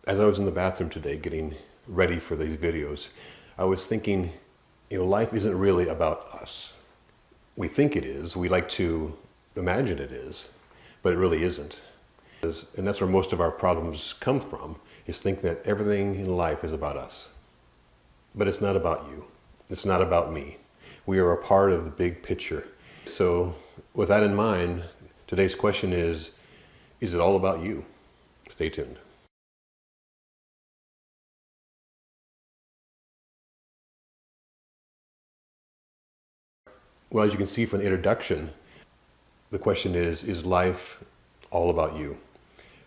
As I was in the bathroom today getting ready for these videos, I was thinking, life isn't really about us. We think it is, we like to imagine it is, but it really isn't. And that's where most of our problems come from, is thinking that everything in life is about us. But it's not about you. It's not about me. We are a part of the big picture. So with that in mind, today's question is it all about you? Stay tuned. Well, as you can see from the introduction, the question is life all about you?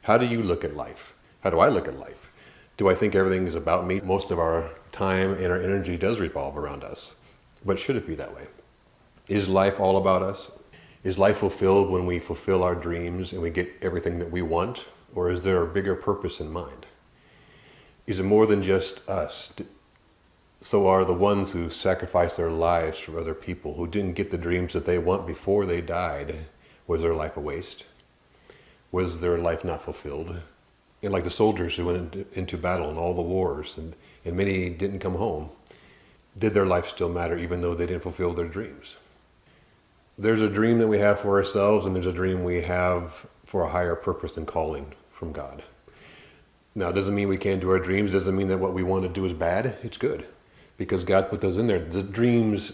How do you look at life? How do I look at life? Do I think everything is about me? Most of our time and our energy does revolve around us. But should it be that way? Is life all about us? Is life fulfilled when we fulfill our dreams and we get everything that we want? Or is there a bigger purpose in mind? Is it more than just us? So are the ones who sacrificed their lives for other people, who didn't get the dreams that they want before they died, was their life a waste? Was their life not fulfilled? And like the soldiers who went into battle in all the wars, and many didn't come home, did their life still matter even though they didn't fulfill their dreams? There's a dream that we have for ourselves, and there's a dream we have for a higher purpose and calling from God. Now, it doesn't mean we can't do our dreams. It doesn't mean that what we want to do is bad. It's good, because God put those in there. The dreams,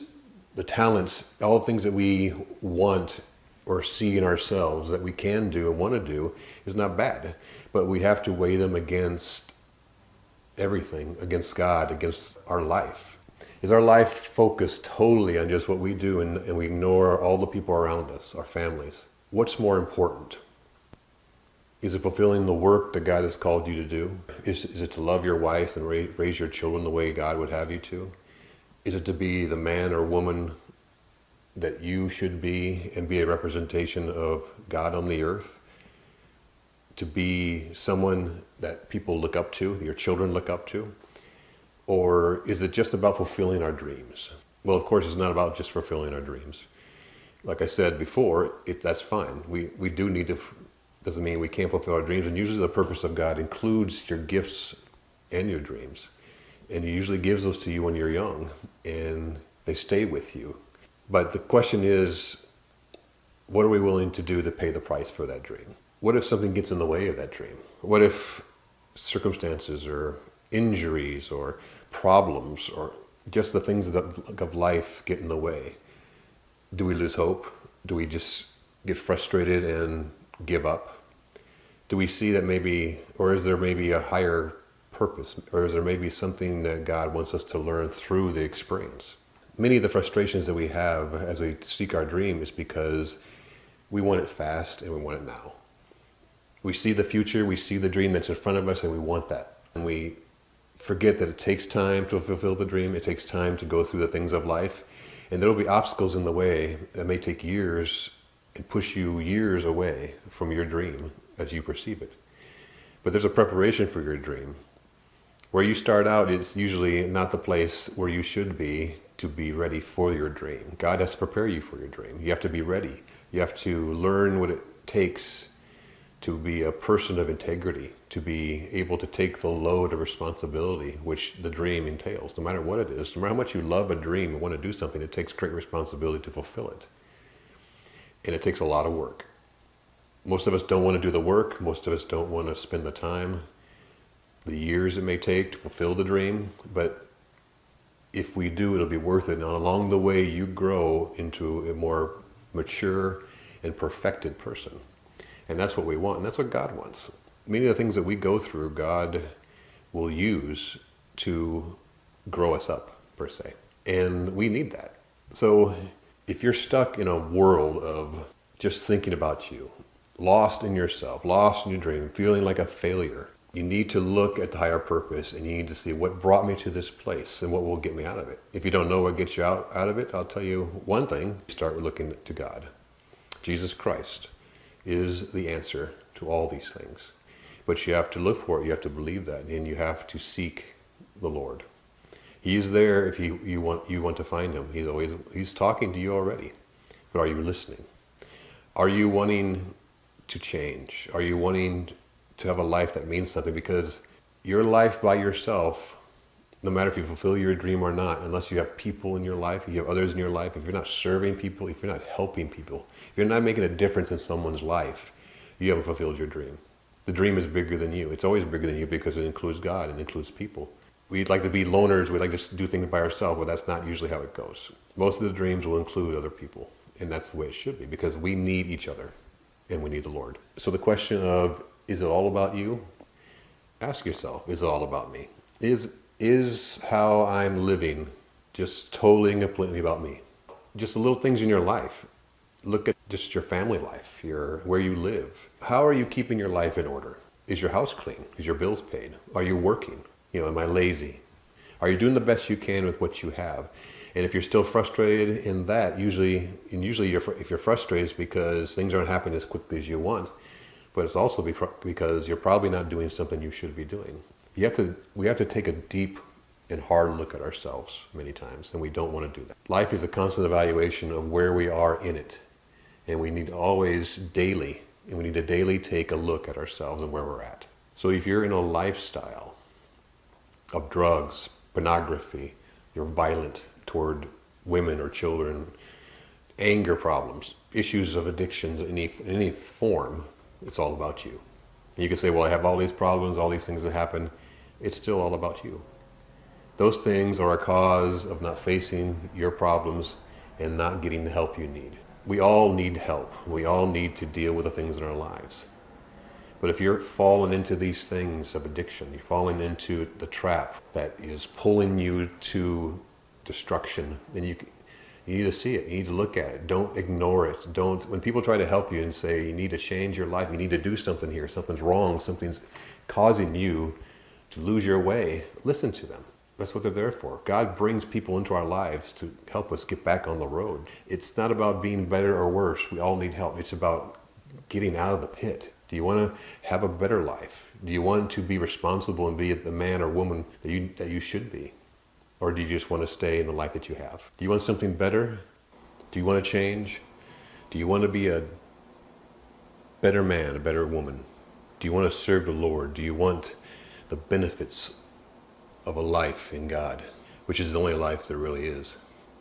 the talents, all the things that we want or see in ourselves that we can do and want to do is not bad. But we have to weigh them against everything, against God, against our life. Is our life focused totally on just what we do and we ignore all the people around us, our families? What's more important? Is it fulfilling the work that God has called you to do? Is it to love your wife and raise your children the way God would have you to? Is it to be the man or woman that you should be and be a representation of God on the earth? To be someone that people look up to, your children look up to? Or is it just about fulfilling our dreams? Well, of course, it's not about just fulfilling our dreams. Like I said before, that's fine. We do need to. Doesn't mean we can't fulfill our dreams. And usually the purpose of God includes your gifts and your dreams. And He usually gives those to you when you're young, and they stay with you. But the question is, what are we willing to do to pay the price for that dream? What if something gets in the way of that dream? What if circumstances or injuries or problems or just the things of life get in the way? Do we lose hope? Do we just get frustrated and give up? Do we see that maybe, or is there maybe a higher purpose, or is there maybe something that God wants us to learn through the experience? Many of the frustrations that we have as we seek our dream is because we want it fast and we want it now. We see the future, we see the dream that's in front of us, and we want that. And we forget that it takes time to fulfill the dream. It takes time to go through the things of life. And there will be obstacles in the way that may take years and push you years away from your dream as you perceive it. But there's a preparation for your dream. Where you start out is usually not the place where you should be to be ready for your dream. God has to prepare you for your dream. You have to be ready. You have to learn what it takes to be a person of integrity, to be able to take the load of responsibility which the dream entails. No matter what it is, no matter how much you love a dream and want to do something, it takes great responsibility to fulfill it. And it takes a lot of work. Most of us don't want to do the work. Most of us don't want to spend the time, the years it may take to fulfill the dream. But if we do, it'll be worth it. And along the way, you grow into a more mature and perfected person. And that's what we want. And that's what God wants. Many of the things that we go through, God will use to grow us up, per se. And we need that. So if you're stuck in a world of just thinking about you, lost in yourself, lost in your dream, feeling like a failure, you need to look at the higher purpose, and you need to see what brought me to this place and what will get me out of it. If you don't know what gets you out of it, I'll tell you one thing: start with looking to God. Jesus Christ is the answer to all these things. But you have to look for it, you have to believe that, and you have to seek the Lord. He's there if you want to find Him. He's talking to you already. But are you listening? Are you wanting to change? Are you wanting to have a life that means something? Because Your life by yourself, no matter if you fulfill your dream or not, unless you have people in your life, if you have others in your life, if you're not serving people, if you're not helping people, if you're not making a difference in someone's life, you haven't fulfilled your dream. The dream is bigger than you. It's always bigger than you because it includes God and includes people. We'd like to be loners. We'd like to just do things by ourselves, but that's not usually how it goes. Most of the dreams will include other people, and that's the way it should be because we need each other and we need the Lord. So the question of, is it all about you? Ask yourself, is it all about me? Is how I'm living just totally and completely about me? Just the little things in your life. Look at just your family life, where you live. How are you keeping your life in order? Is your house clean? Is your bills paid? Are you working? Am I lazy? Are you doing the best you can with what you have? And if you're still frustrated in that, usually if you're frustrated, it's because things aren't happening as quickly as you want. But it's also because you're probably not doing something you should be doing. We have to take a deep and hard look at ourselves many times, and we don't want to do that. Life is a constant evaluation of where we are in it. And we need to daily take a look at ourselves and where we're at. So if you're in a lifestyle of drugs, pornography, you're violent toward women or children, anger problems, issues of addictions in any form, it's all about you. And you can say, well, I have all these problems, all these things that happen. It's still all about you. Those things are a cause of not facing your problems and not getting the help you need. We all need help. We all need to deal with the things in our lives. But if you're falling into these things of addiction, you're falling into the trap that is pulling you to destruction, then you need to see it. You need to look at it. Don't ignore it. When people try to help you and say, you need to change your life, you need to do something here, something's wrong, something's causing you to lose your way, listen to them. That's what they're there for. God brings people into our lives to help us get back on the road. It's not about being better or worse. We all need help. It's about getting out of the pit. Do you want to have a better life? Do you want to be responsible and be the man or woman that you should be? Or do you just want to stay in the life that you have? Do you want something better? Do you want to change? Do you want to be a better man, a better woman? Do you want to serve the Lord? Do you want the benefits of a life in God, which is the only life there really is?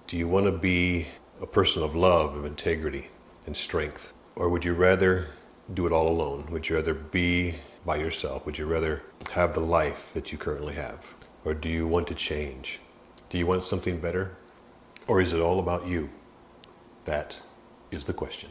Do you want to be a person of love, of integrity, and strength? Or would you rather do it all alone? Would you rather be by yourself? Would you rather have the life that you currently have? Or do you want to change? Do you want something better? Or is it all about you? That is the question.